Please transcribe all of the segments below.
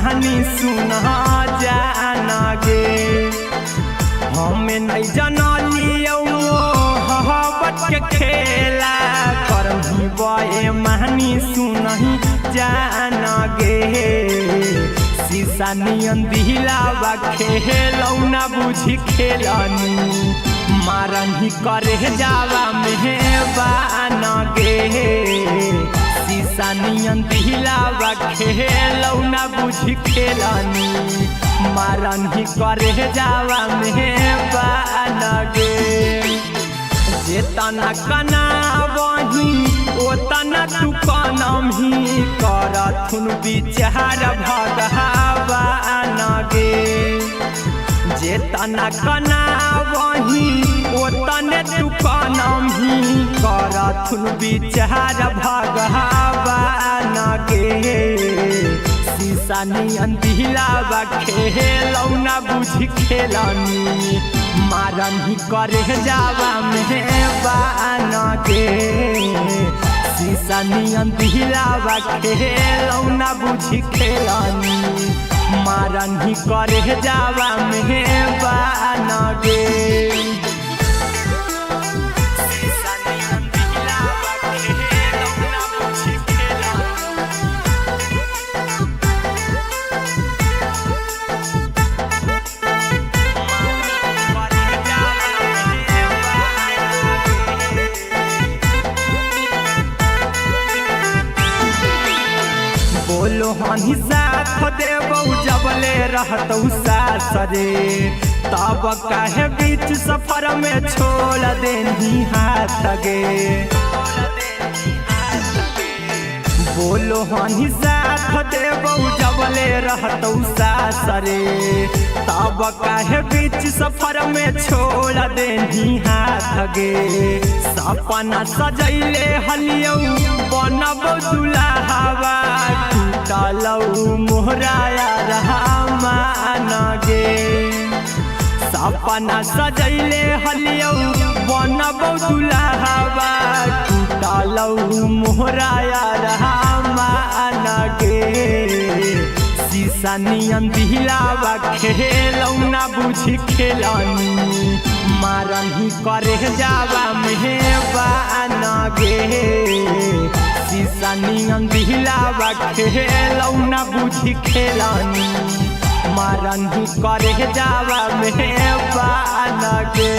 महानी सुना जाना गे हमें नहीं जाना लियो मोहब्बत के खेला करही बे महानी सुनही जाना गे शीशा नियन दिलावा खेलौना बुझी खेलनी मारन ही करे जावा मेहबान गे शीशा नियन दिलावा खेलौना बुझी खेलनी मारन ही करे जावा मेहबान गे जेतना कना वही ओतना तू कनम ही करथुन विचार भगवान गे जेतना कना वही ओतने तू कनम ही करथुन विचार भगवान गे शीशा नियन दिलावा खेलौना बुझी खेलनी मारन ही करे जावा मेहबान गे शीशा नियन दिलावा खेलौना बुझी खेलनी मारन ही करे जावा मेहबान गे बोलो हनी साथ देबौ जबले रहतौ सास रे तब काहे बीच सफर में छोड़ देनी हाथ गे बोलो हनी साथ देबौ जबले रहतौ सास रे तब काहे बीच सफर में छोड़ देनी हाथ गे सपना सजैले हलियौ बनबौ दुल्हावा टूटलौ मोहराया रहमान गे सपना सजैले हलियौ बनबौ दुल्हावा टूटलौ मोहराया रहमान गे शीशा नियन दिलावा खेलौना बुझी खेलनी मारन ही करे जावा मेहबान गे शीशा नियन दिलावा खेलौना बुझी खेलनी मारन ही करे जावा मेहबान गे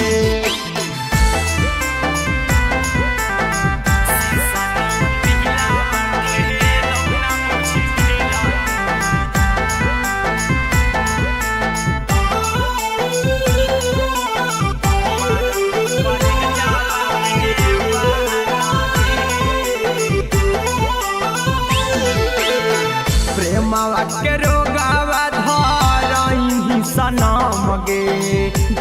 प्रेमवा के रोगावा धरही सनम गे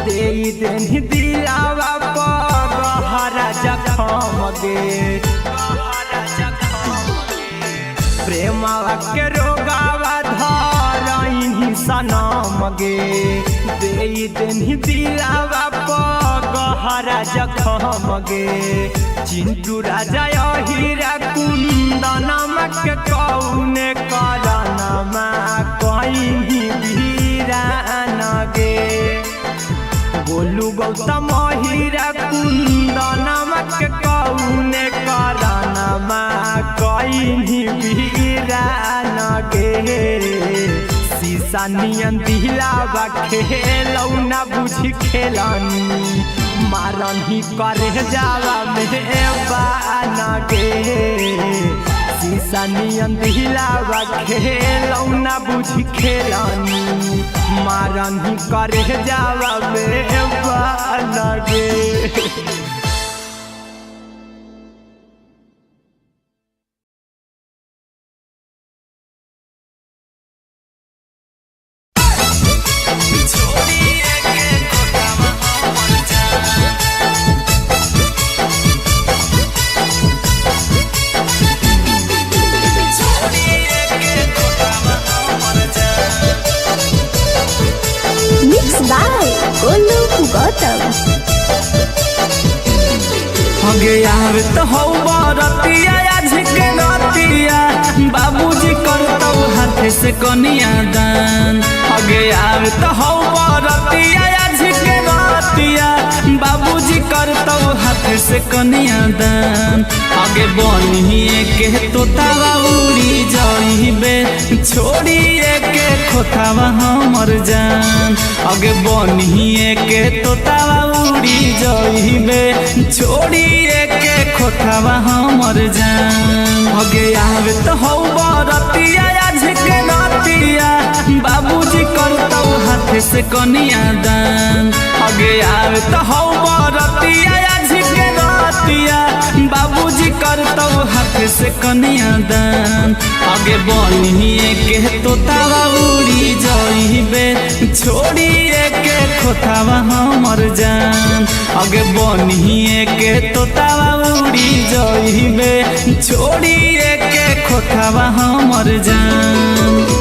दे देनी दिलावा गहरा जखम गे प्रेमवा के रोगावा धरही सनम गे दे देनी दिलावा गहरा जखम गे चिंटू राजा हीरा कुंदनमा के कौने करनमा कहीं वीरान गे बोलू गौतम हीरा कुंदनमा के कौने करनमा कहीं वीरान गे शीशा नियन दिलावा खेलौना बुझी खेलनी मारन ही करे जावा मेहबान गे शीशा नियन दिलावा खेलौना बुझी खेलनी मारन ही करे जावा मेहबान गे हगे आवे तो हौ बरतिया झिके नतिया बाबूजी करतौ हाथ हाथ से कनिया दान आगे आवे तो हौ बरतिया झिके रतिया बाबूजी करतौ हाथ से कनिया दान आगे बनिए के तोतावा उड़ी जाइबे छोड़िए के खोतावा हमर जान आगे बनिए के तोतावा उड़ी जाइबे छोड़िए के खोतावा हमर जान आगे आवे तो हौ बरतिया झिके रतिया बाबूजी करतौ हाथ से कनिया दान आगे आवे तो हौ बरतिया झिके रतिया बाबूजी करतौ हाथ से कनिया दान आगे बनिए के तोतावा उड़ी जाइबे छोड़िए के खोतावा हमर जान आगे बनिए के तोतावा उड़ी जाइबे छोड़िए के खोतावा हमर जान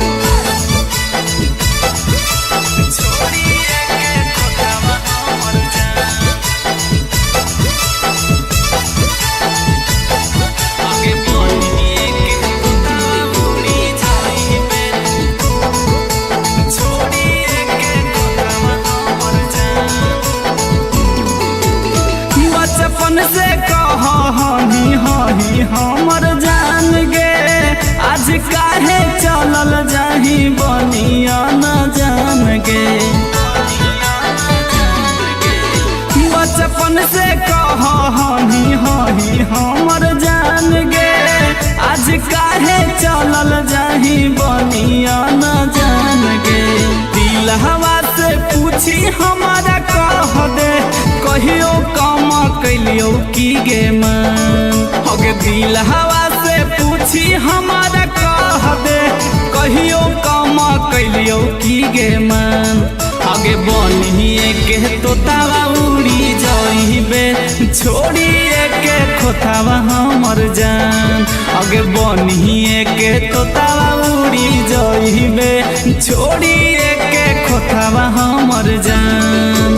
बचपन से कही हमर जान गे आज काहे चलल जाही बनिया न जान गे बचपन से कही हमर जान गे आज काहे चलल जाही बनिया न जान गे दिल हवा से पूछी हमारा कह दे कहियो काम कैलियो की गे मन होगे दिल हवा से पूछी हमारा कह दे कहियो काम कैलियो की गे मन आगे बनिए के तोतावा उड़ी जाइबे छोड़िए के खोतावा हमर जान आगे बनिए के तोतावा उड़ी जाइबे छोड़िए के खोतावा हमर जान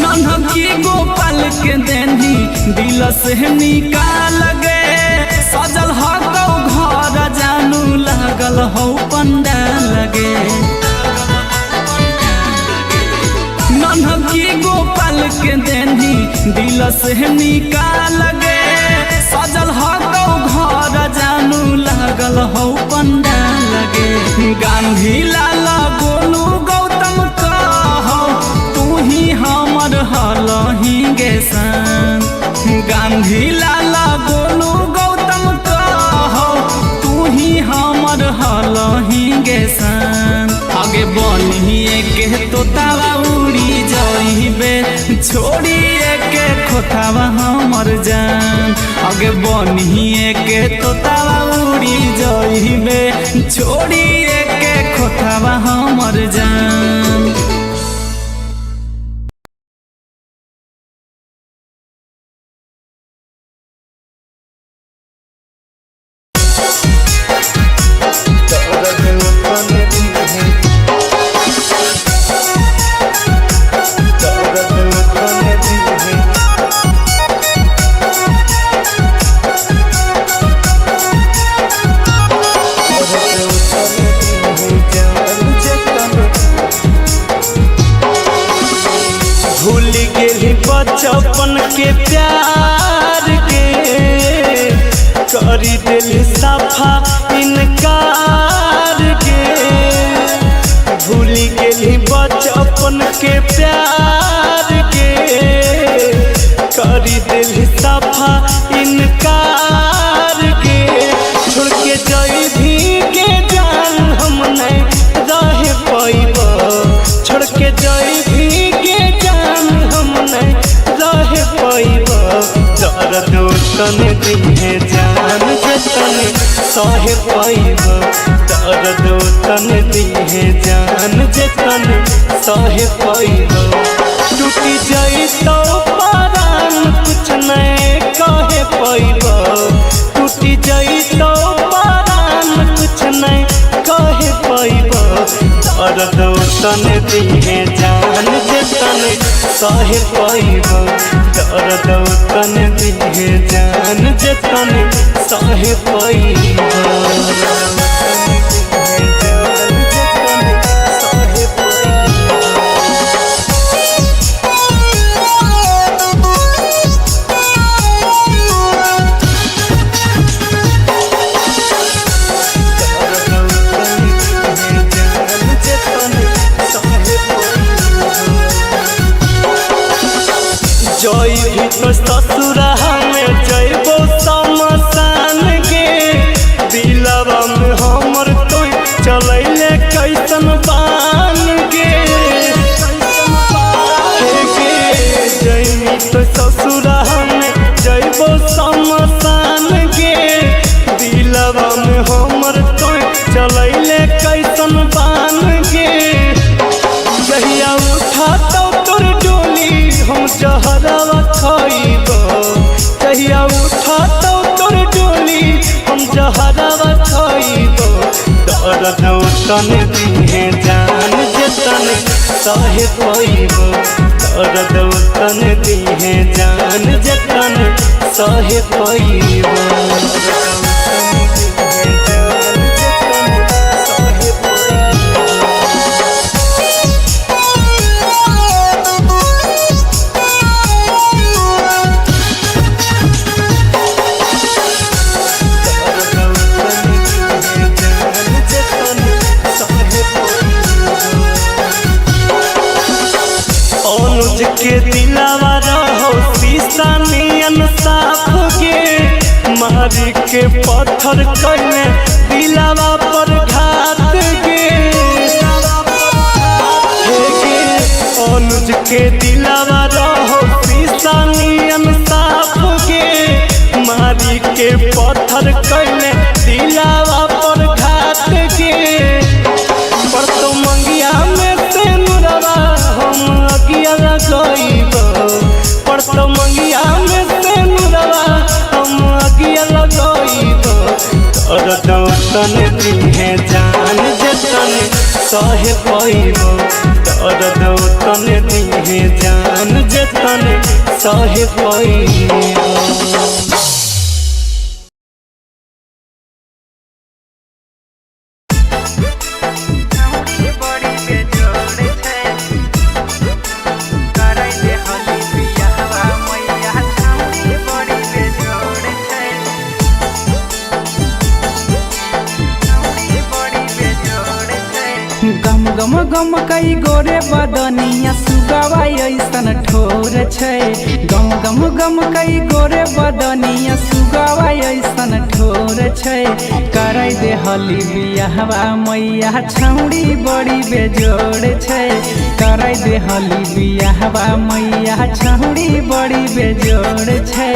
गोपाल के देनी दिल से निकाल गे सजल हो घर जानू लगल हो पंडाल गे नन्हकी गोपाल के देनी दिल से निकाल गे सजल हो घर जानू लगल हो पंडाल गे गांधी लाला गोलू गौतम कहो तू ही हमर हलही गे सन गांधी लाला गोलू गौतम कहो तू ही हमर हलही गे सन आगे बनिए के तोतावा उड़ी जाइबे छोड़िए के खोतावा हमर जान आगे बनिए के तोतावा उड़ी जाइबे छोड़िए के खोतावा हमर जान बचपन के प्यार के करी दिल सफा इनकार के भूल गेली बचपन के प्यार के करी दिल सफा इनकार के छोड़ के जाई भी के जान हम नहीं रह पाइब छोड़ के जाई भी के जान हम नहीं रह पाइब दर्द तने दिहे जान जतने सहे पाइब दर्द तने दिहे जान जतने सहे पाइब टूटी जाई तो परान कुछ नहीं कहे पाइब टूटी जाई तो परान कुछ नहीं कहे पाइब दर्द तने दिहे जान जतने सहे पाइब दर्द तने दिहे जान जतने सहे पाइब जय भी तो ससुरा में जयबो समसान गे दिलवा में हमर तो चलैले कैसन बान गे जय तो ससुरा में जयबो समसान गे दिलवा में हमर तो चलैले कैसन बान गे जहिया उठा तो तोर डोली हम जहरवा खाइब कहिया उठा तो तोर डोली हम जहरवा खाइब दर्द तने दिहे जान जतने सहे पाइब दर्द तने दिहे जान जतने सहे पाइब के दिलावा रहो शीशा नियन साफ गे मारी के पत्थर कइले दिलावा पर घात गे अनुज के दिलावा रहो शीशा नियन साफ गे मारी के पत्थर कइले दिलावा पर घात गे पर तो मंगिया में से नुरवा हम अगिया लगाइब पर तो मंगिया में से नुरवा हम अगिया लगाइब दर्द तने दिहे जान जतने सहे पाइब दर्द तने दिहे जान जतने सहे पाइब गम गम कई गोरे बदनिया सुगवा ऐसन ठोर छै गम गम गम कई गोरे बदनिया सुगवा ऐसन ठोर छै कराई दे हली बियाहवा मैया छौड़ी बड़ी बेजोड़ छै कराई दे हली बियाहवा मैया छौड़ी बड़ी बेजोड़ छै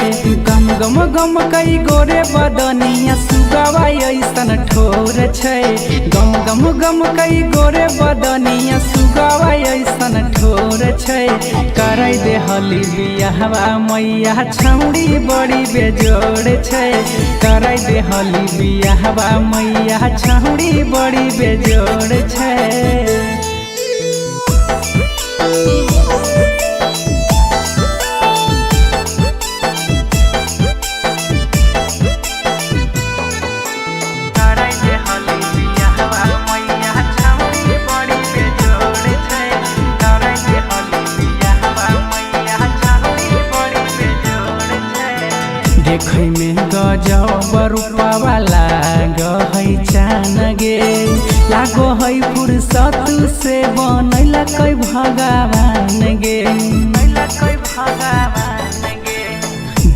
गम गम गम कई गोरे बदनिया सुगवा ऐसन ठोर छै गम गम गम कई गोरे बदनिया सुगवा ऐसन ठोर छै कराई दे हली बियाहवा मैया छौड़ी बड़ी बेजोड़ छै कराई दे हली बियाहवा मैया छौड़ी बड़ी बेजोड़ छै देखै में गजब रूपवा लागै चान गे लागो है फुर्सत से बनैला कै भगवान गे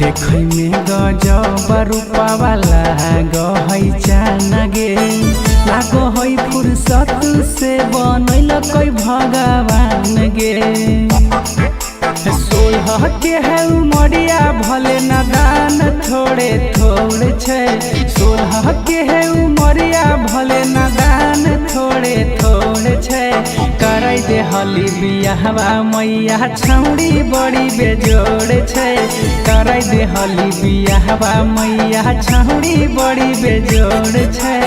देखै में गजब रूपवा लागै चान गे लागो है फुर्सत से बनैला कै भगवान गे सोलह के है उमरिया भले नदान थोड़े थोड़े छै 16 के है उमरिया भले नादान थोड़े थोड़े छै कराई दे हली बियाहवा मैया छौड़ी बड़ी बेजोड़ छै कराई दे हली बियाहवा मैया छौड़ी बड़ी बेजोड़ छै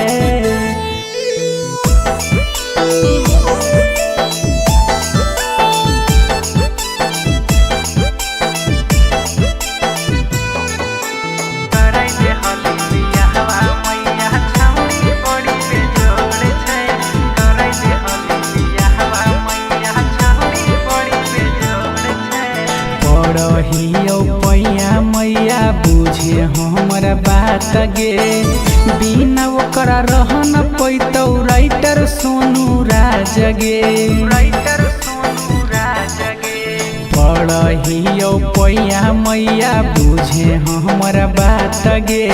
पैया मैया बुझे हमरा बात गे बिना ओकरा रहन पैतौ राइटर सोनू राज गे पढ़ियो पैया मैया बुझे हमरा बात गे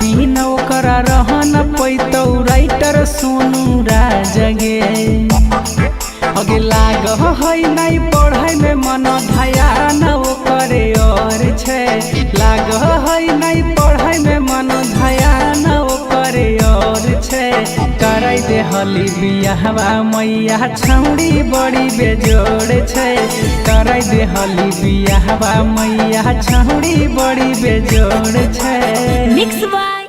बिना ओकरा रहन पैतौ राइटर सोनू राज गे अगे लाग है नहीं पढ़ाई में मन ध्यान ओकरे और छै लाग है नहीं पढ़ाई में मन ध्यान ओकरे और छै कराई दे हली बियाहवा मैया छौड़ी बड़ी बेजोड़ छै कराई दे हली बियाहवा मैया छौड़ी बड़ी बेजोड़ छै मिक्स बाय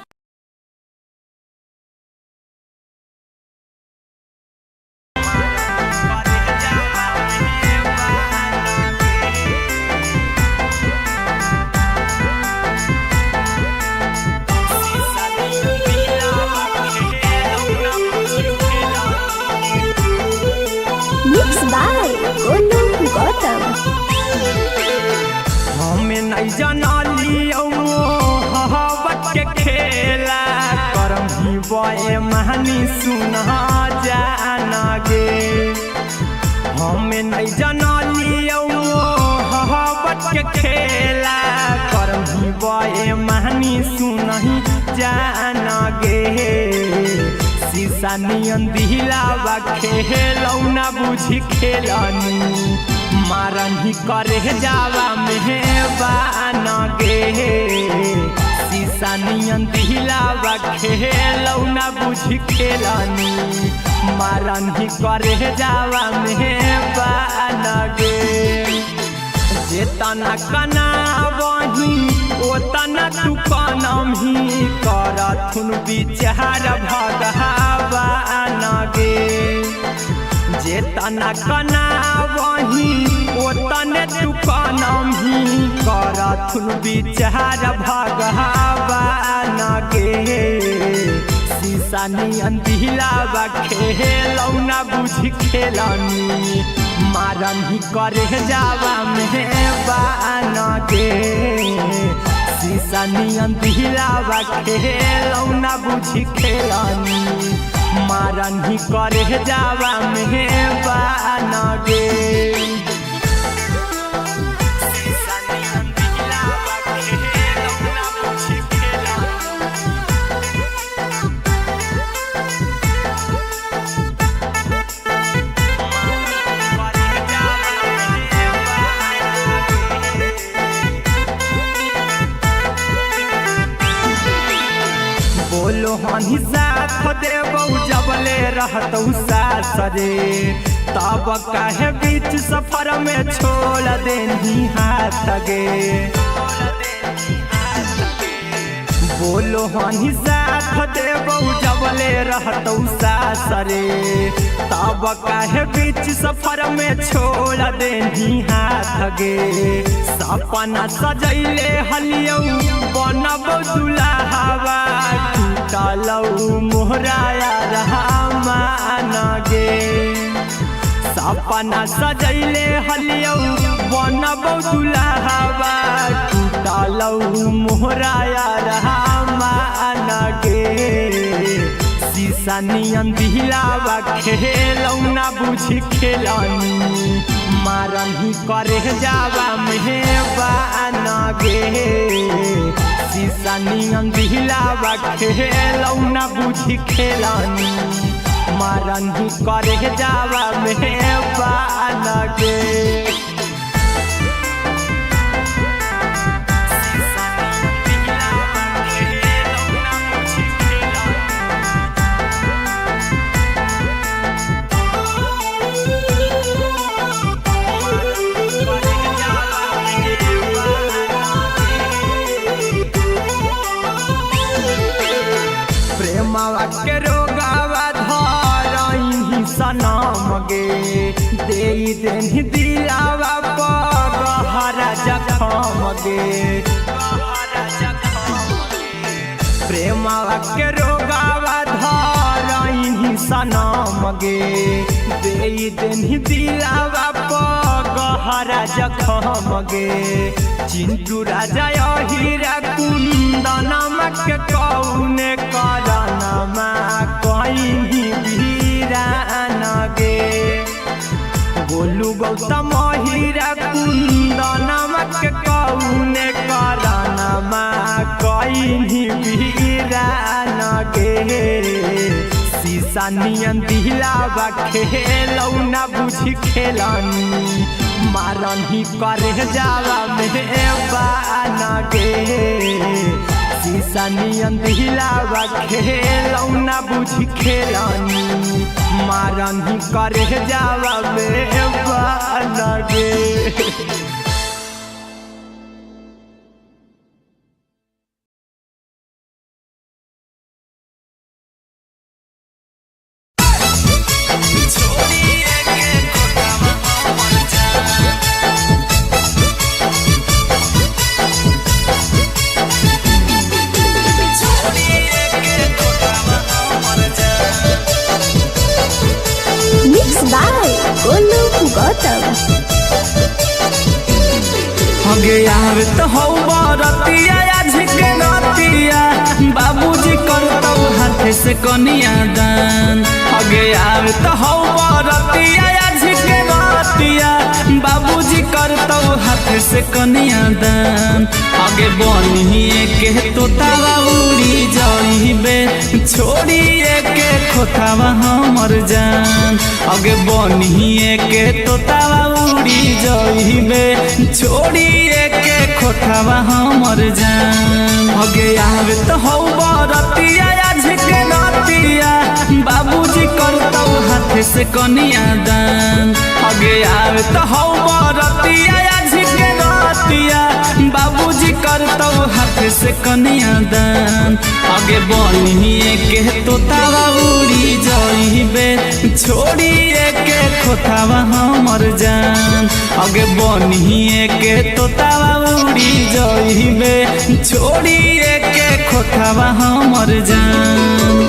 हमें नहीं जानलियो मोहब्बत के खेला करम ही बे महानी सुना जाना गे हमें नहीं जानलियो मोहब्बत के खेला करम ही बे महानी सुना जाना गे शीशा नियन दिलावा खेलौना बुझी खेलनी मारन ही करे जावा मेहबान गे शीशा नियन दिलावा खेलौना बुझी खेलनी मारन ही करे जावा मेहबान गे जेतना कना वही ओतना तू कनम ही करथुन विचार भगवान गे जेतना कना वही ओतने तू कनम ही करथुन विचार भगवान गे शीशा नियन दिलावा खेलौना बुझी खेलनी मारन ही करे जावा मेहबान गे शीशा नियन दिलावा खेलौना बुझी खेलनी मारन ही करे जावा मेहबान गे बोलो हनी साथ देबौ जबले रहतौ सासरे तब काहे बीच सफर में छोड़ देनी हाथ गे बोलो हनी साथ देबौ जबले रहतौ सासरे तब काहे बीच सफर में छोड़ देनी हाथ गे सपना सजैले हलियौ बनबौ दुल्हावा टूटलौ मोहराया रहमान गे सपना सजैले हलियौ बनबौ दुल्हावा टूटलौ मोहराया रहमान गे शीशा नियन दिलावा खेलौना बुझी खेलनी मारन ही करे जावा मेहबान गे शीशा नियन दिलावा खेलौना बुझी खेलनी मारन ही करे जावा मेहबान गे के रोगावा धरही सनम गे दे देनी दिलावा पर हरा जखम गे प्रेमवा के रोगावा धरही सनम गे दे देनी दिलावा पर हरा जखम गे चिंटू राजा हीरा कुंदनमा के कौने करनमा कहीं वीरान गे बोलू गौतम हीरा कुंदनमा के कौने करनमा कहीं वीरान गे शीशा नियन दिलावा खेलौना बुझी खेलनी मारन ही करे जावा में बान गे शीशा नियन दिलावा खेलौना बुझी खेलनी मारन ही करे जावा में बान गे। हगे यार तो हो बरतिया झिके नतिया बाबूजी करतौ हाथ से कनिया दान हगे यार तो हो बरतिया झिके नतिया बाबूजी करतौ हाथ से कनिया दान हगे बनिए के तोतावा उड़ी जाइबे छोड़िए के खोतावा हमर जान हगे बनिए के तोतावा उड़ी जाइबे छोड़िए के खोतावा हमर जान हगे यार तो हो बरतिया झिके नतिया बाबूजी करतौ हाथ से कनिया दान हगे यार तो हो बरतिया झिके नतिया बाबूजी करतौ हाथ से कनिया दान हगे बनिए के तोतावा उड़ी जाइबे छोड़िए के खोतावा हमर जान हगे बनिए के तोतावा उड़ी जाइबे छोड़िए के खोतावा हमर जान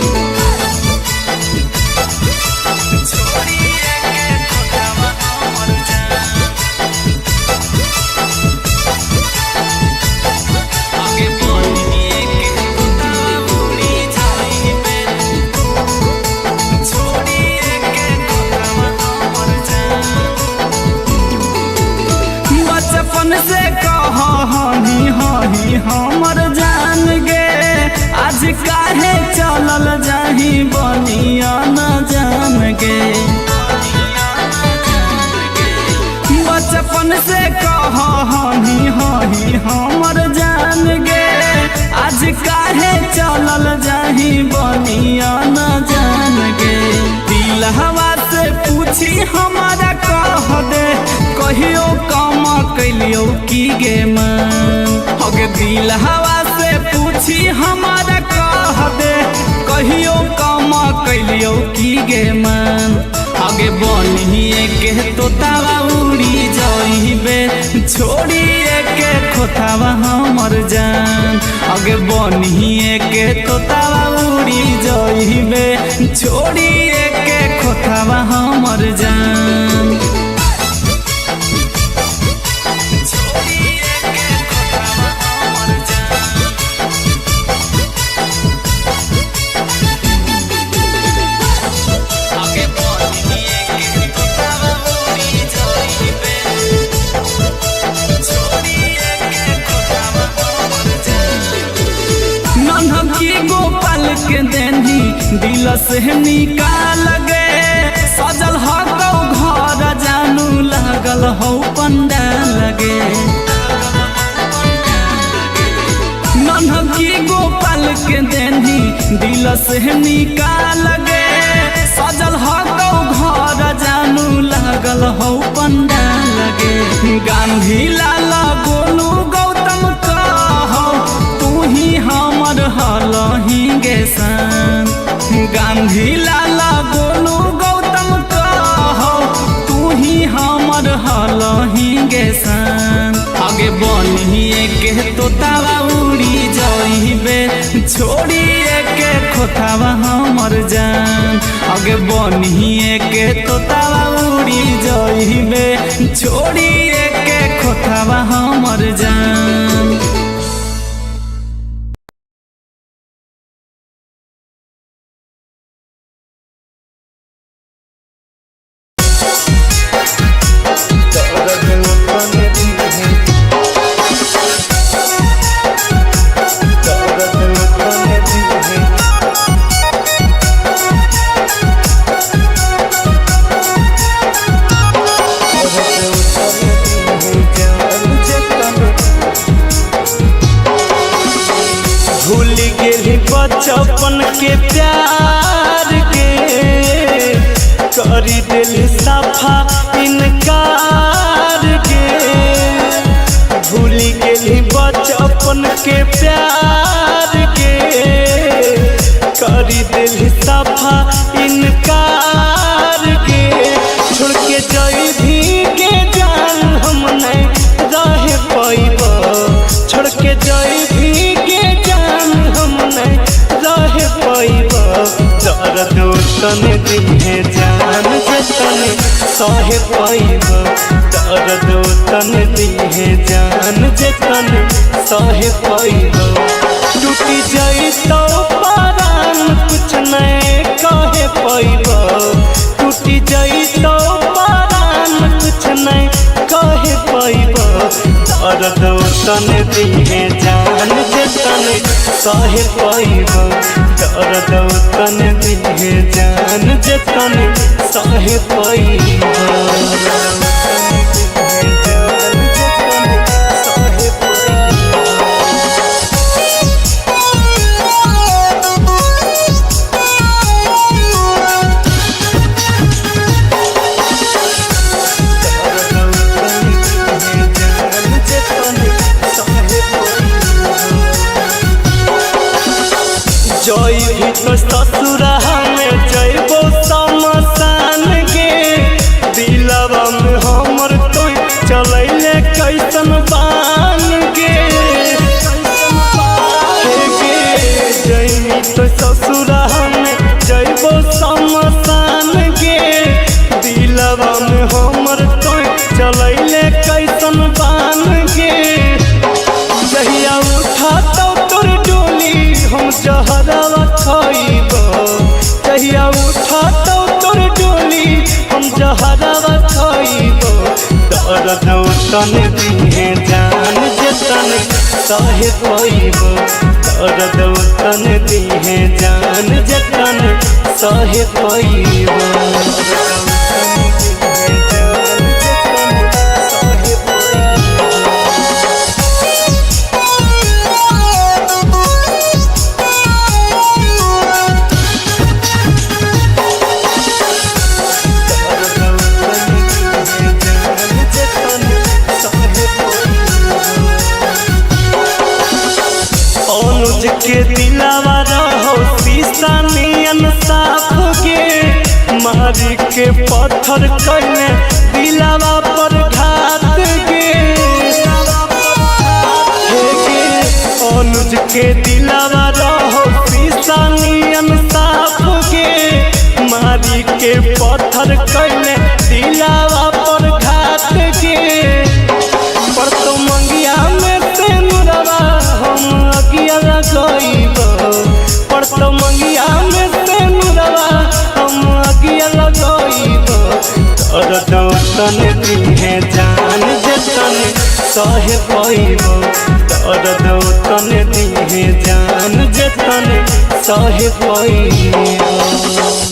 से कही हही हमर जान गे आज काहे चलल जाही बनिया न जान गे बचपन से कही हही हमर जान गे आज काहे चलल जाही बनिया न जान गे दिलहवा से पूछी हमारा कह दे कहियो काम कैलियो की गे मन हगे दिलहवा से पूछी हमारा कह दे कहियो काम कैलियो की गे मन हगे बनिए के तोतावा उड़ी जाइबे छोड़िए के खोतावा हमर जान हगे बनिए के तोतावा उड़ी जाइबे छोड़िए के खोतावा हमर जान गोपाल के देनी दिल से निकाल गे सजल हो घर जानू लागल हो पंडाल गे नन्हकी गोपाल के देनी दिल से निकाल गे सजल हो घर जानू लागल हो पंडाल गे गांधी लाल गोलू गौतम कहो तू ही हमर हलही गे सान गांधी लाला गोलू गौतम कहो तू ही हमर हलही गे सन आगे बनिए के तोतावा उड़ी जाइबे छोड़िए के खोतावा हमर जान आगे बनिए के तोतावा उड़ी जाइबे छोड़िए के खोतावा हमर जान। भूल गेली बचपन के प्यार के करी दिल साफा इनकार के भूल गेली बचपन के प्यार के करी दिल साफा इनकार के छोड़ के जाई भी के जान हम नहीं रह पाइब छोड़ के जाई भी के जान हम नहीं रह पाइब दर्द तन दिहे जान जतन सह पाइब दर्द तन दिहे जान जतन सह पाइब टूटी जाई तो परान कुछ नहीं कह पाइब टूटी जाई तो परान कुछ नहीं कह पाइब दर्द तन दिहे जान जतन सह पाइब दर्द तन दिहे जान जतन सह पाइब। जई भी तो ससुरा में जइबो समसान के दिलवा में हमर तो चलैले कैसन बान के जई तो ससुरा में जइबो समसान के दिलवा में हमर तो चलैले कैसन बान के जहिया उठा तो तोर डोली हम जहरवा खाइब जहिया उठा तो तोर डोली हम जहरवा खाइब दर्द तन दिहे जान जतन सह पाइब दर्द तन दिहे जान जतन सह पाइब। के दिलावा रहो शीशा नियन साफ के मारी के पत्थर कइने दिलावा पर घात के अनुज के दिलावा रहो शीशा नियन साफ के मारी के पत्थर कइने दिलावा पर घात के पर तो मंगिया में से नुरवा हम अगिया लगाइब पर तो मंगिया में से नुरवा हम अगिया लगाइब दर्द तन दिहे जान जतन सह पाइब दर्द तन दिहे जान जतन सह पाइब।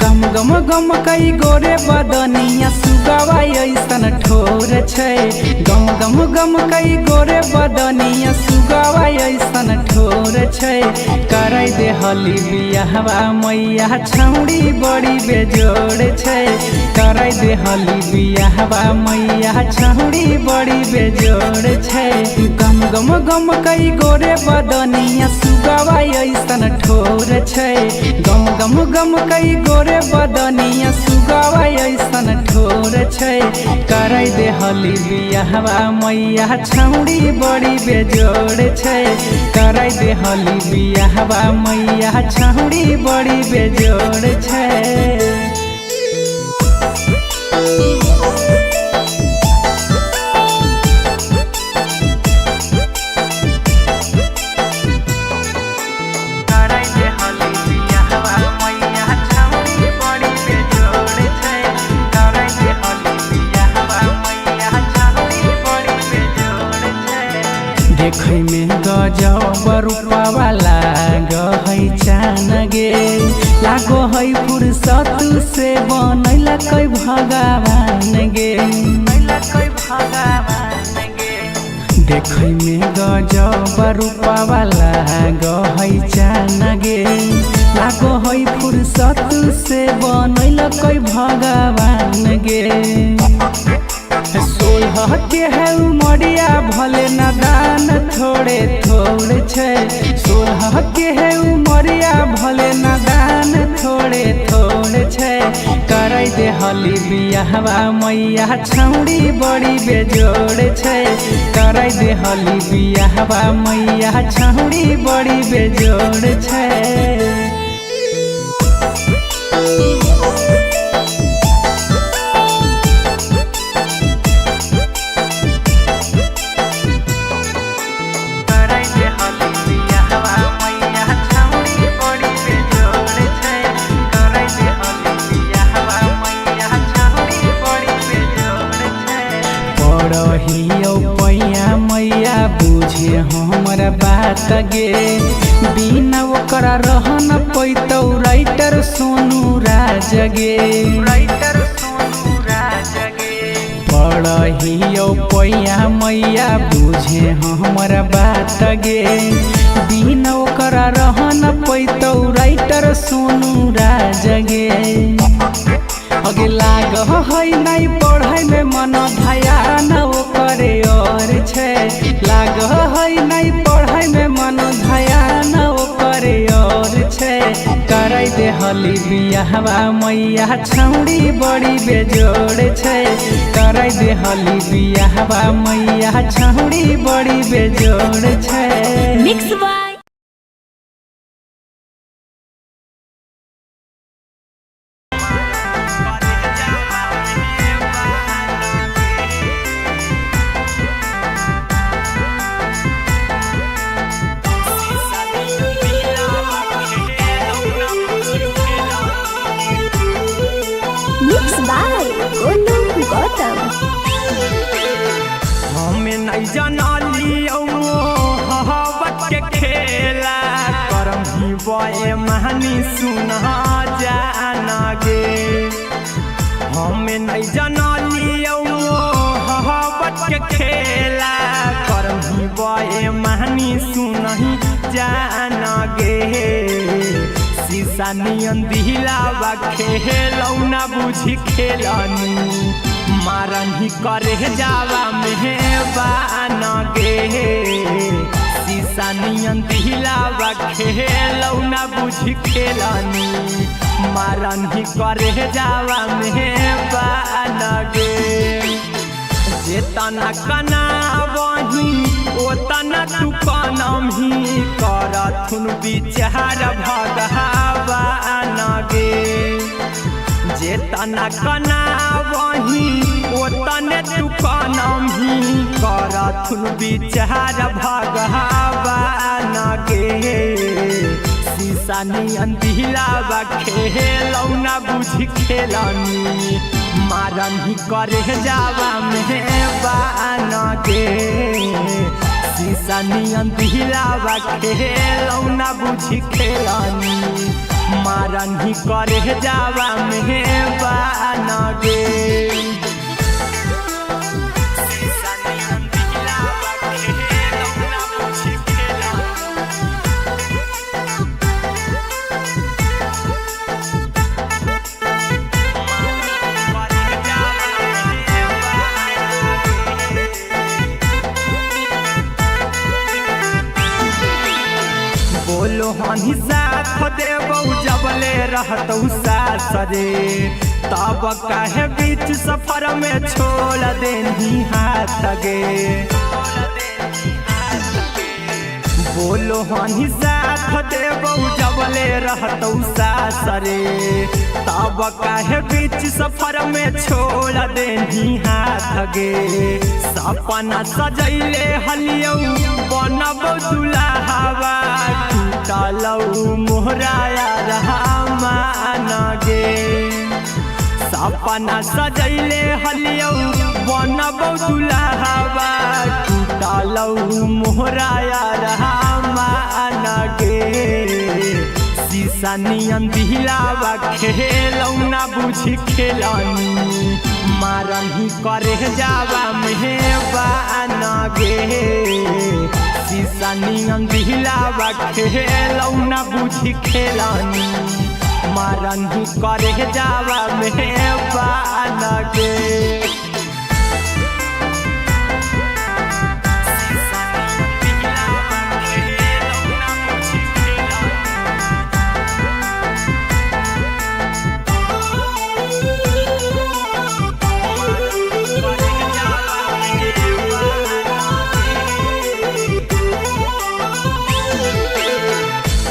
गम गम गम कई गोरे बदनिया सुगवा ऐसन ठोर छै गम गम गम कई गोरे बदनिया सुगवा ऐसन ठोर छै करे दे हली बियाहवा मैया छौड़ी बड़ी बेजोड़ छै करे दे हली बियाहवा मैया छौड़ी बड़ी बेजोड़ छै गम गम गम कई गोरे बदनिया सुगवा ऐसन ठोर छै गम गम गम कई गोरे बदनिया सुगवा ऐसन ठोर छै करे दे हली बियाहवा मैया छौड़ी बड़ी बेजोड़ छै करे दे हली बियाहवा मैया छौड़ी बड़ी बेजोड़ छै। देखे में गजब रूपवा लागै चान गे लागो है फुर्सत से बनैला कै भगवान गे देखे में गजब रूपवा लागै चान गे लागो है फुर्सत से बनैला कै भगवान गे सोलह के है उमरिया भले नादान थोड़े थोड़े छै सोलह के है उमरिया भले नादान थोड़े थोड़े छै करे दे हली बियाहवा मैया छौड़ी बड़ी बेजोड़ छै करे दे हली बियाहवा मैया छौड़ी बड़ी बेजोड़ छै। मैया बुझे हमर बात गे बिना ओकरा रह न पैतौ राइटर सोनू राज गे पढ़ियो पैया मैया बुझे हमर बात गे बिना ओकरा रह न पैतौ राइटर सोनू राज गे अगे लाग है नहीं पढ़ाई में मन ध्यान ओकरे और छै लाग है नहीं पढ़ाई में मन ध्यान ओकरे और छै करे दे हली बियाहवा मैया छौड़ी बड़ी बेजोड़ छै करे दे हली बियाहवा मैया छौड़ी बड़ी बेजोड़ छै। मिक्स बाय हमें नहीं जानलियो हवत के खेला करम ही बए महानी सुना जाना गे हमें नहीं जानलियो हवत के खेला करम ही बए महानी सुना ही जाना गे शीशा नियन दिलावा खेलौना बुझी खेलनी मारन ही करे जावा मेहबान गे शीशा नियन दिलावा खेलौना बुझी खेलनी मारन ही करे जावा मेहबान गे जेतना कना वही ओतना तू कनम ही करथुन विचार भगवान गे जेतना कना वही ओतने तू कनम ही करथुन विचार भगवान गे शीशा नियन दिलावा खेलौना बुझी खेलनी मारन ही करे जावा मेहबान गे शीशा नियन दिलावा खेलौना बुझी खेलनी मारन ही करे जावा मेहबान गे देबौ जबले रहतौ सास रे तब काहे बीच सफर में छोड़ देनी हाथ गे बोलो हनी साथ देबौ जबले रहतौ सास रे तब काहे बीच सफर में छोड़ देनी हाथ गे सपना सजैले हलियौ बनब दुल्हावा टूटलौ मोहराया रहमान गे सपना सजैले हलियौ बनब दुल्हावा टूटलौ मोहराया रहमान गे शीशा नियन दिलावा खेलौ ना बुझी खेलनी मारही करे जावा मेहबान गे शीशा नियन दिलावा खेलौ ना बुझी खेलनी मारही करे जावा मेहबान गे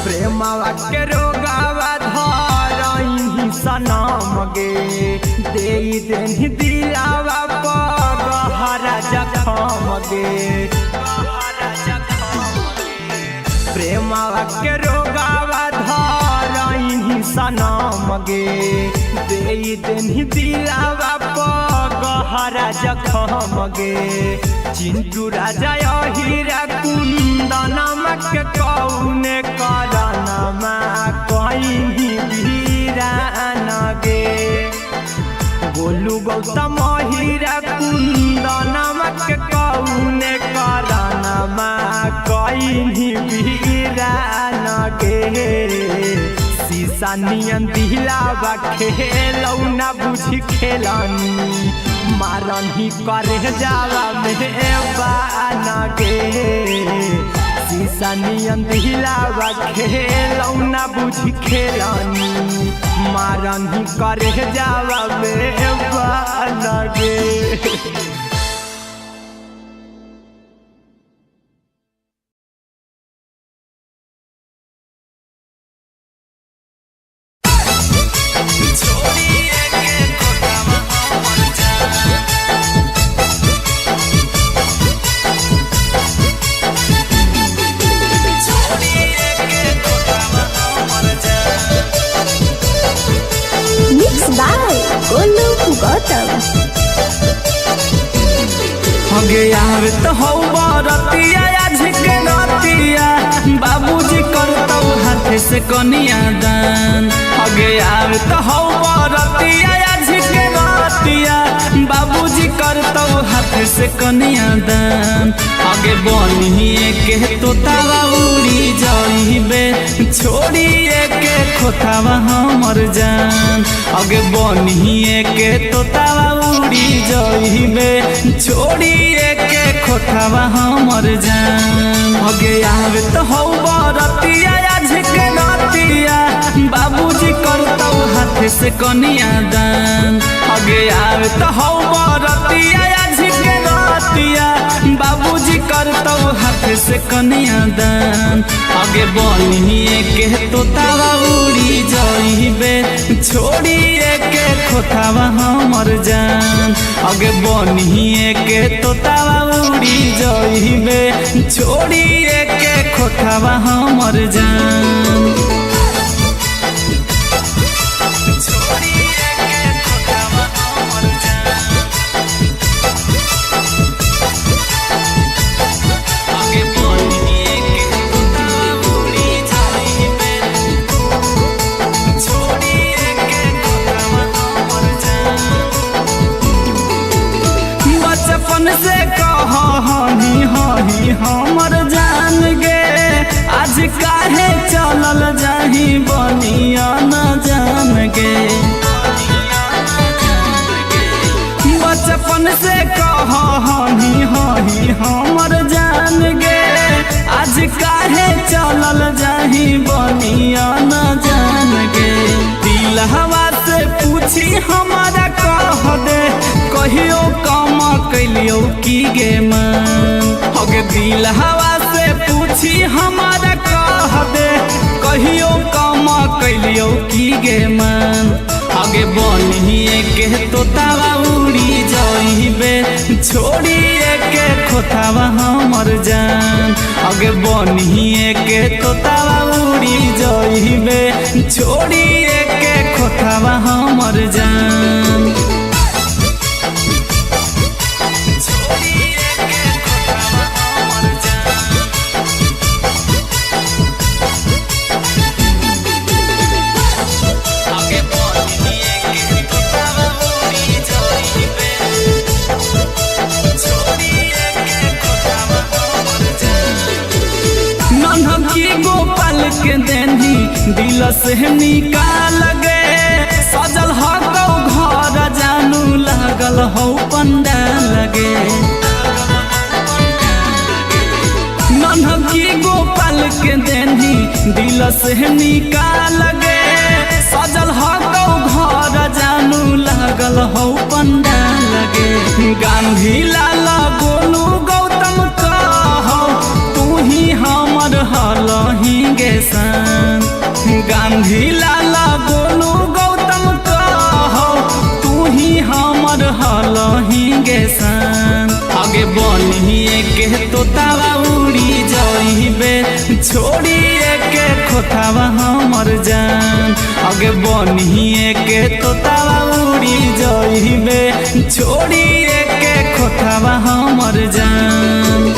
प्रेमवा के रोगावा धरही सनम गे दे देनी दिलावा पर गहरा जखम गे प्रेमवा के रोगावा धरही सनम गे दे देनी दिलावा पर गहरा जखम गे चिंटू राजा हीरा कुंदनम के कौने करनमा कहीं वीरान गे बोलू गौतम हीरा कुंदनम के कौने करनमा कहीं वीरान गे शीशा नियन दिलावा खेलौ ना बुझी खेलनी मारही करे जावा मेहबान गे शीशा नियन दिलावा खेलौ ना बुझी खेलनी मारही करे जावा मेहबान गे हगे यार तो हौ बरतिया आज के रतिया बाबूजी करतौ हाथ से कनिया दान हगे यार तो हौ बरतिया आज के रतिया बाबूजी करतौ हाथ से कनिया दान हगे बनिए के तोतावा उड़ी जाइबे छोड़िए के खोतावा हमर जान हगे बनिए के तोतावा उड़ी जाइबे छोड़िए के खोतावा हमर जान हगे यार तो हौ बरतिया आज के रतिया बाबूजी करतौ हाथ से कनिया दान हगे यार तो हौ बरतिया आज के रतिया बाबूजी करतौ हाथ से कनिया दान हगे बनिए के तोतावा उड़ी जाइबे छोड़िए के खोतावा हमर जान हगे बनिए के तोतावा उड़ी जाइबे छोड़िए के खोतावा हमर जान से कह हनी हही हमर जान गे आज काहे चलल जाही बनिया न जान गे बचपन से कह हनी हही हमर जान गे आज काहे चलल जाही बनिया न हवा से पूछी हमारा कह दे कहियो काम कैलियो की गे मन। हगे दिल हवा से पूछी हमारा कह दे कहियो काम कैलियो की गे मन। आगे बनिए के तोतावा उड़ी जाइबे छोड़िए के खोतावा हमर जान। आगे बनिए के तोतावा उड़ी जाइबे छोड़िए के खोतावा हमर जान। गोपाल के देनी दिल से निकाल गे सजल हो घर जानू लागल हो पंडाल लगे। नन्हकी गोपाल के देनी दिल से निकाल गे सजल हो घर जानू लागल हो पंडाल लगे। गांधी लाल गोलू गौतम कहो तू ही हमर हलही गे सन। गांधी लाल गोलू गौतम कहो तू ही हमर हलही गे सन। आगे बनिए के तोतावा उड़ी जाइबे छोड़िए के खोतावा हमर जान। आगे बनिए के तोतावा उड़ी जाइबे छोड़िए के खोतावा हमर जान।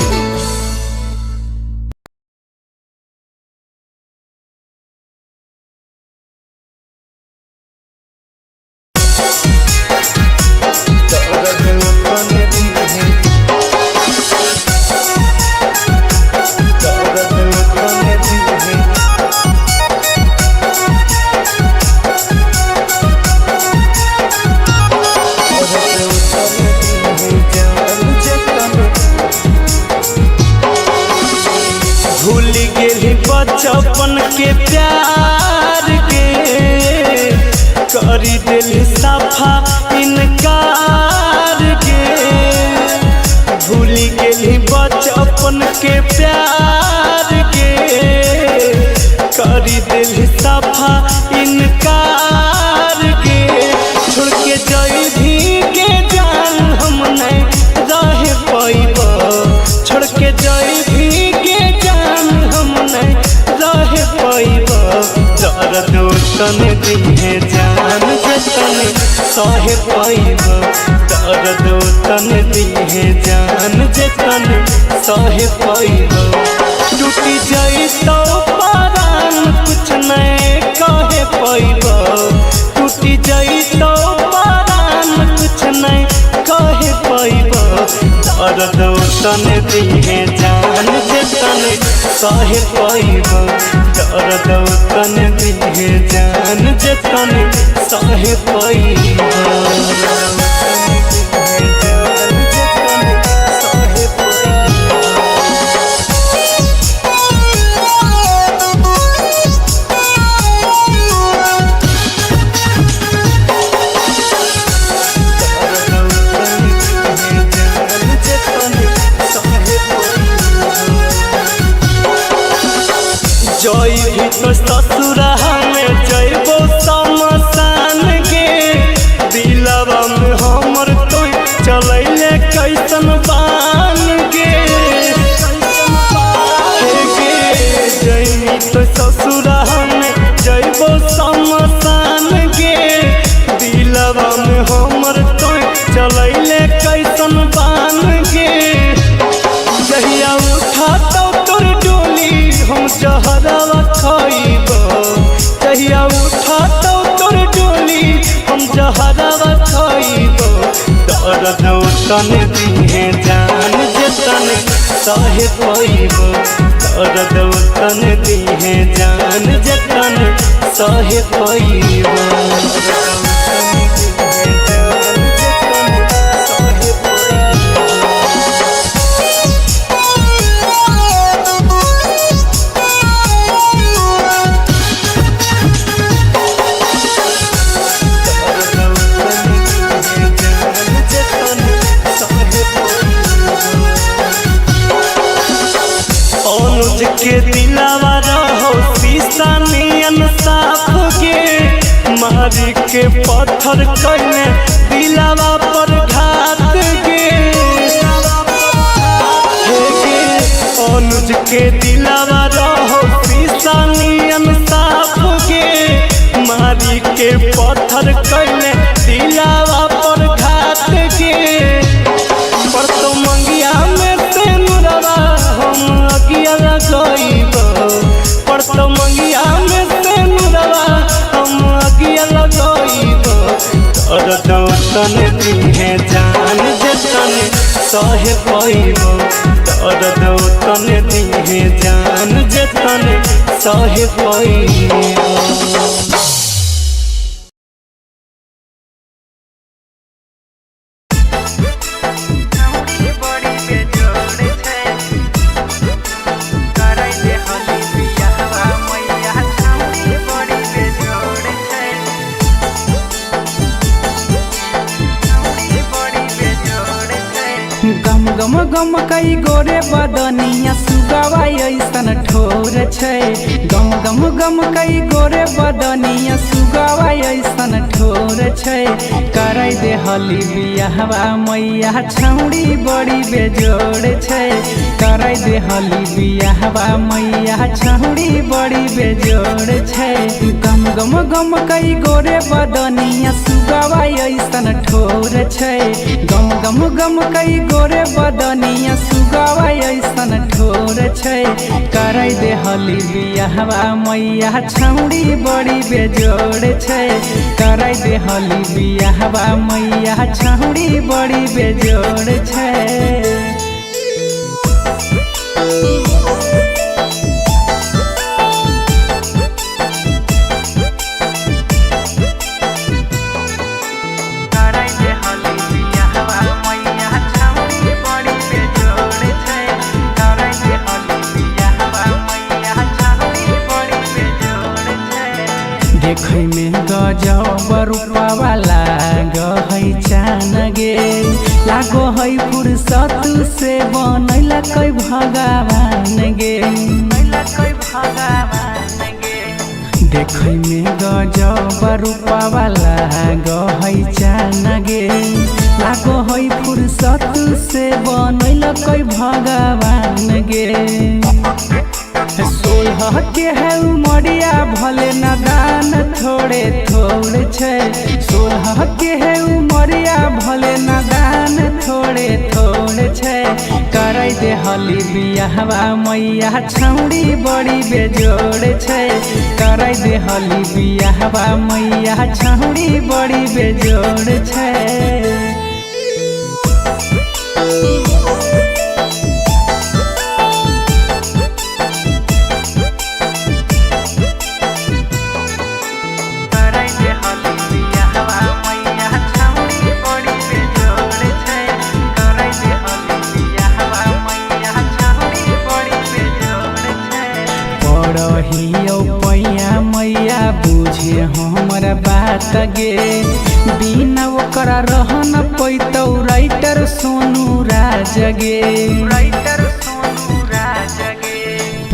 बचपन के प्यार के करी दिल सफा इनकार के। भूल गेली बचपन के प्यार के करी दिल सफा इनकार के। छोड़ के जाई भी के जान हम नहीं रह पाइब। छोड़ के जाई भी के जान हम नहीं रह पाइब। दर्द तन दिहे जान जतन सह पाइब। दर्द तन दिहे जान जतन सह पाइब। टूटी जाई तो परान कुछ नहीं कहे पाइब। टूटी जाई तो परान कुछ नहीं कहे पाइब। दर्द तन दिहे जान जतन सह पाइब। दर्द तन दिहे जान जतन सह पाइब। जई तो ससुरा में जइबो शमशान के। दिलवा में हमर तो चलैले कैसन बान के। जई तो ससुरा में जइबो शमशान के। दिलवा में हमर तो चलैले कैसन बान के। जहिया उठा तो तोर डोली हम जहरवा खाइब। जहिया उठा तो तोर डोली हम जहरवा खाइब। दर्द तन दिहे जान जतन सह पाइब। दर्द तन दिहे जान जतन सह पाइब। मारी के पत्थर कैले दिलावा पर घात गे अनुज के दिलावा रहो शीशानियन साफ गे मारी के पत्थर कैले दिलावा पर घात गे पर तो मंगिया में से नुरवा हम अगिया लगइब पर तो मंगिया में से नुरवा हम अगिया लगइब दर्द तने दिहे जान जतने सहे पइब दर्द तने दिहे जान जतने सहे पइब। गम गम कई गोरे बदनिया सुगवा ऐसन ठोर छै गम गम गम कई गोरे बदनिया सुगवा ऐसन ठोर छै करे दे हली बियाहवा मैया छौड़ी बड़ी बेजोड़ छै करे दे हली बियाहवा मैया छौड़ी बड़ी बेजोड़ छै गम गम गम कई गोरे बदनिया सुगवा ऐसन ठोर छै गम गम गम कई गोरे बदनिया सुगवा ऐसन ठोर छै करे दे हली बियाहवा मैया छौड़ी बड़ी बेजोड़ छै करे दे हली बियाहवा मैया छौड़ी बड़ी बेजोड़ छै। देखै में गजब रूपवा लागै चान गे लागो है फुर्सत से बनैला कै भगवान गे देखै में गजब रूपवा लागै चान गे लागो है फुर्सत से बनैला कै भगवान गे सोलह के है उमरिया भले नदान थोड़े थोड़े छै सोलह के है उमरिया भले नदान थोड़े थोड़े छै करे दे हली बियाहवा मैया छौड़ी बड़ी बेजोड़ छै करे दे हली बियाहवा मैया छौड़ी बड़ी बेजोड़ छै। मैया बुझे हमर बात गे बिना ओकरा रह न पैतौ राइटर सोनू राज गे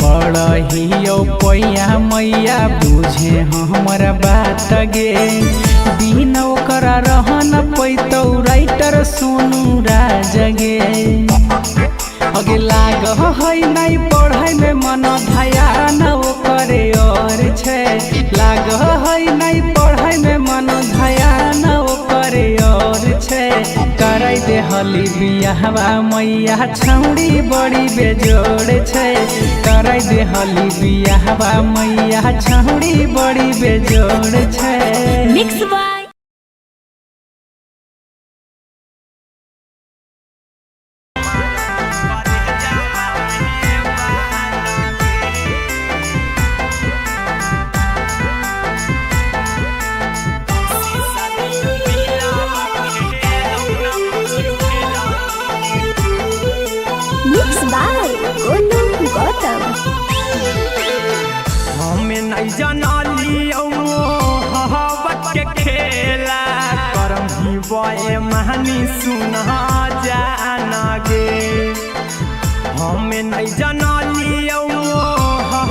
पढ़ियो पैया मैया बुझे हमर बात गे बिना ओकरा रह न पैतौ राइटर सोनू राज गे अगे लाग है नहीं पढ़ाई में मन ध्यान ओकरे और छै लाग है नहीं पढ़ाई में मन ध्यान ओकरे और छै करे दे हली बियाहवा मैया छौड़ी बड़ी बेजोड़ छै करे दे हली बियाहवा मैया छौड़ी बड़ी बेजोड़ छै। मिक्स हमें नहीं जाना लियो हवत के खेला करम ही बे महानी सुना जाना गे हमें नहीं जाना लियो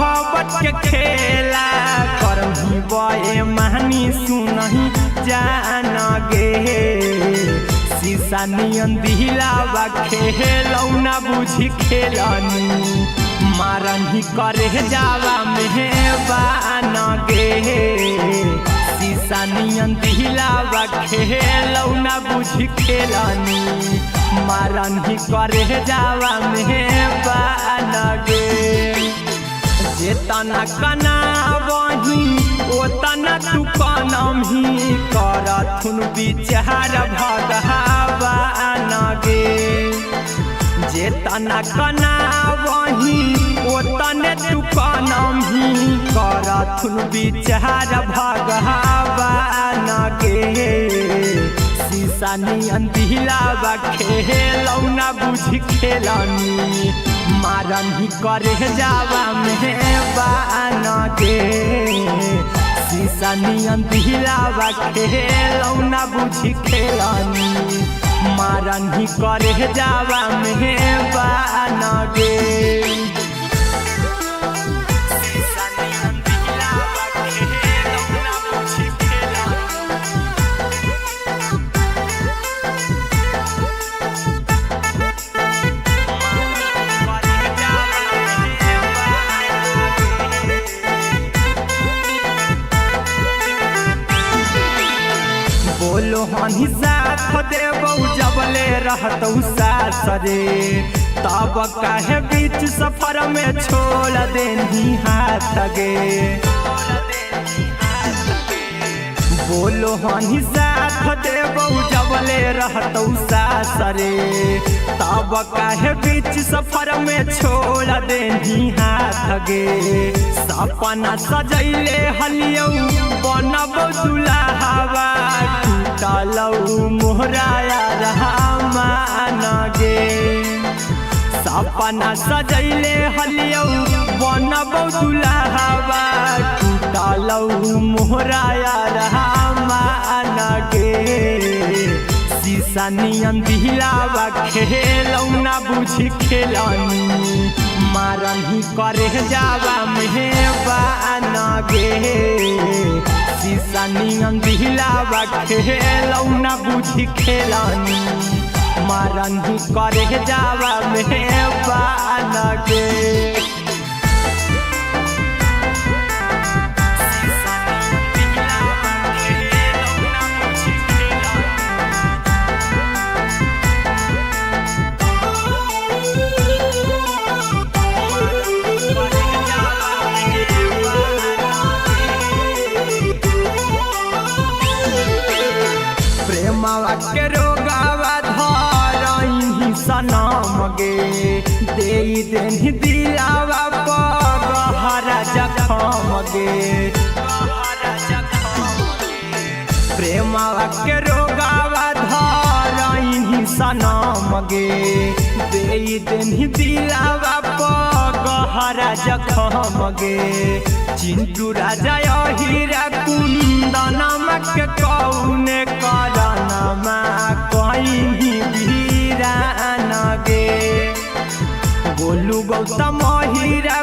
हवत के खेला करम ही बे महानी सुना शीशा नियन दिलावा खेलौना बुझी खेलनी मारन ही करे जावा मेहबान गे शीशा नियन दिलावा खेलौना बुझी खेलनी मारन ही करे जावा मेहबान गे जेतना कना वही ओतना तू कनम ही करथुन विचार भगवान गे जेतना कना वही ओतने तू कनम ही करथुन विचार भगवान गे शीशा नियन दिलावा खेलौना बुझी खेलनी मारन ही करे जावा मेहबान गे शीशा नियन दिलावा खेलौना बुझी खेलनी मारन ही करे जावा मेहबान गे बोलो हनी साथ देबौ जबले रहतौ सास रे तब काहे बीच सफर में छोड़ देनी हाथ गे बोलो हनी साथ देबौ जबले रहतौ सास रे तब काहे बीच सफर में छोड़ देनी हाथ गे सपना सजैले हलियौ बनबौ दुल्हावा टूटलौ मोहराया रहमान गे सपना सजैले हलियौ बनबौ दुल्हावा टूटलौ मोहराया रहमान गे शीशा नियन दिलावा खेलौना बुझी खेलनी मारन ही करे जावा मेहबान गे शीशा नियन दिलावा खेलौना बुझी खेलनी मारन ही करे जावा मेहबान गे प्रेमवा के रोगावा धरही सनम गे देई देनी दिलावा गहरा जखम गे प्रेमवा के रोगावा धरही सनम गे देई देनी दिलावा गहरा जखम गे चिंटू राजा हीरा कुंदनमा के कौने करनमा कहीं वीरान गे गोलू गौतम हीरा